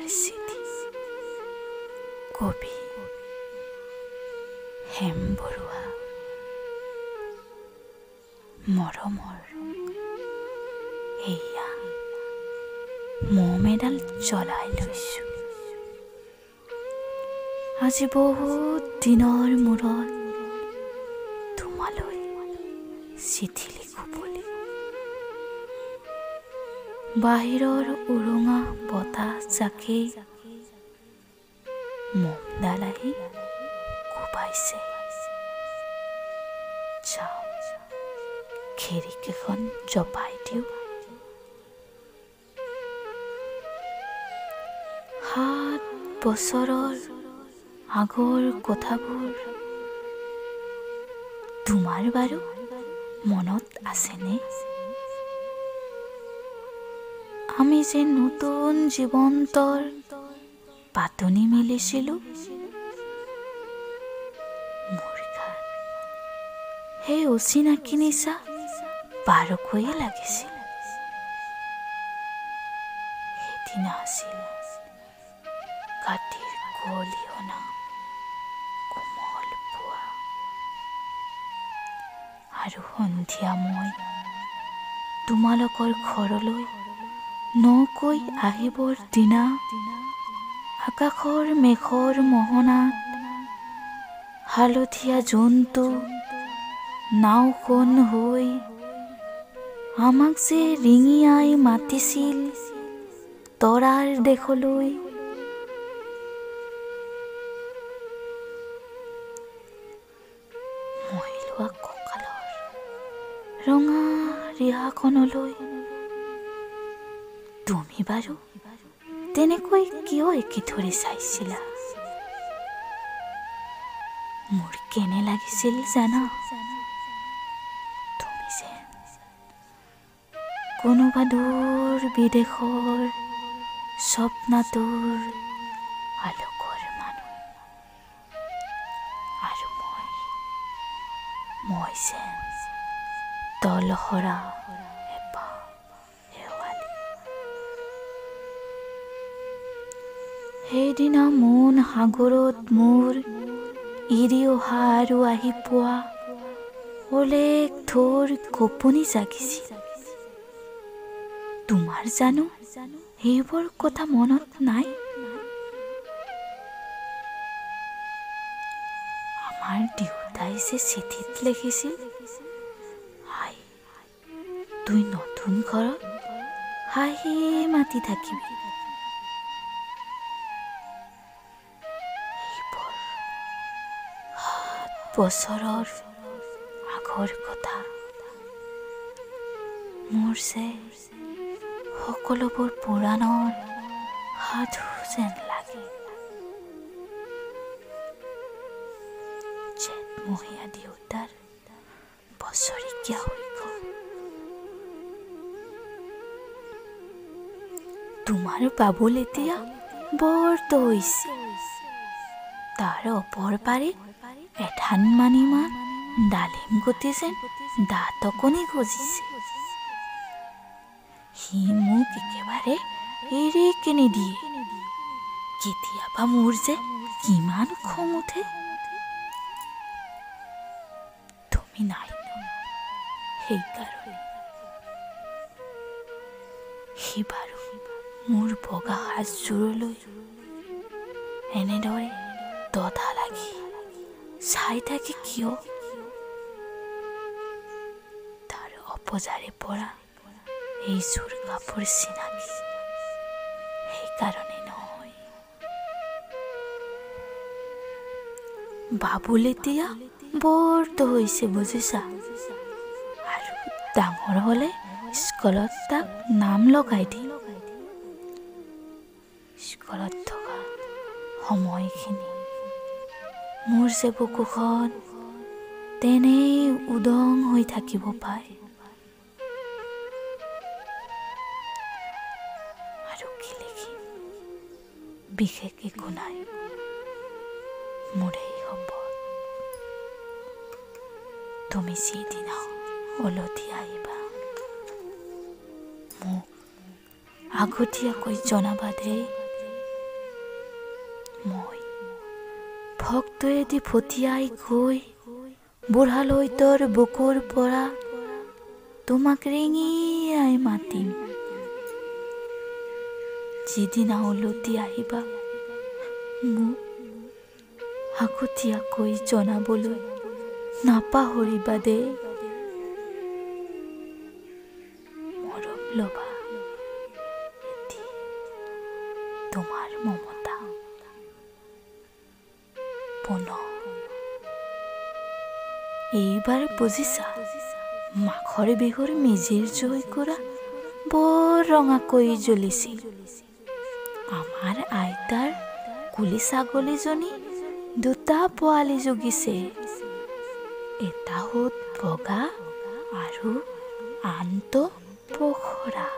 তাৰ চিঠি কবি হেম বৰুৱা মৰমৰ এয়া মম এডাল জ্বলাই লৈছো আজি বহুত দিনৰ মূৰত তোমালৈ চিঠি লিখো বুলি বাহিৰৰ উৰুঙা বতাহ জাকে মমডাল আহি কোবাইছে যাওঁ খিৰিকীখন জপাই দিওঁ 7 বছৰৰ আগৰ কথাবোৰ তোমাৰ বাৰু মনত আছেনে আমি যে নতুন জীৱন্তৰ পাতনি মেলিছিলো মোৰ গাত সেই অচিনাকি নিচা বাৰুকৈয়ে লাগিছিল সেইদিনা আছিল কাতিৰ কলিয়না কোমল পুৱা আৰু সন্ধিয়া মই তোমালোকৰ ঘৰলৈ নকৈ আহিবৰ দিনা আকাশৰ মেঘৰ মোহনাত হালধীয়া জন্তু নাওখন হৈ আমাক যে ৰিঙিয়াই মাতিছিল তৰাৰ দেশলৈ মহিলোৱা কঁকালৰ ৰঙা ৰিহাখনলৈ তুমি বাৰু তেনেকৈ কিয় একি ধৰি চাইছিলা মোৰ কেনে লাগিছিল জানা তুমি যে কোনোবা দূৰ বিদেশৰ স্বপ্নাতুৰ আলোকৰ মানুহ আৰু মই যে তলহৰা সেইদিনা মোন সাগৰত মোৰ এৰি অহা আৰু আহি পোৱা অলেখ থোৰ গোপনি জাগিছিল তোমাৰ জানো সেইবোৰ কথা মনত নাই আমাৰ দেউতাই যে চিঠিত লিখিছিল হাই তুই নতুন ঘৰত হাঁহি মাতি থাকিবি 7 বছৰৰ আগৰ কথা মোৰ যে সকলোবোৰ পুৰাণৰ সাধু যেন লাগে জেঠমহীয়া দেউতাৰ বছৰেকীয়া হৈ গ'ল তোমাৰ বাবুল এতিয়া বৰতো হৈছে তাৰ ওপৰ পাৰে এঠান মানিমান ডালিম গুটি যেন দাঁতকনি গজিছে সি মোক একেবাৰে এৰি কিনি দিয়ে কেতিয়াবা মোৰ যে কিমান খং উঠে তুমি নাই সেইকাৰণে সি বাৰু মোৰ বগা সাজযোৰলৈ এনেদৰে দধা লাগি চাই থাকে কিয় তাৰ অপজাৰে পৰা এই জোৰ কাপোৰ চিনাকি সেইকাৰণে নহয় বাবুল এতিয়া বৰতো হৈছে বুজিছা আৰু ডাঙৰ হলে স্কুলত তাক নাম লগাই দি স্কুলত থকা সময়খিনি মোৰ যে বুকুখন তেনেই উদং হৈ থাকিব পায় আৰু কি লিখিম বিশেষ একো নাই মোৰেই হ'ব তুমি যিদিনা উলটি আহিবা মোক আগতীয়াকৈ জনাবা দেই ভক্তয়েদি ফটিয়াই গৈ বুঢ়ালৈ তোৰ বুকুৰ পৰা তোমাক ৰিঙিয়াই মাতিম। যিদিনা উলটি আহিবা মোক আগতীয়াকৈ জনাবলৈ নাপাহৰিবা দেই। মৰম লবা এটি তোমাৰ মমতা পুনৰ। এইবাৰ বুজিছা, মাঘৰ বিহুৰ মেজিৰ জুইকুৰা বৰ ৰঙাকৈ জ্বলিছিল। আমাৰ আইতাৰ কুলি ছাগলীজনী দুটা পোৱালি জগিছে, এটা হোত বগা আৰু আনটো পখৰা।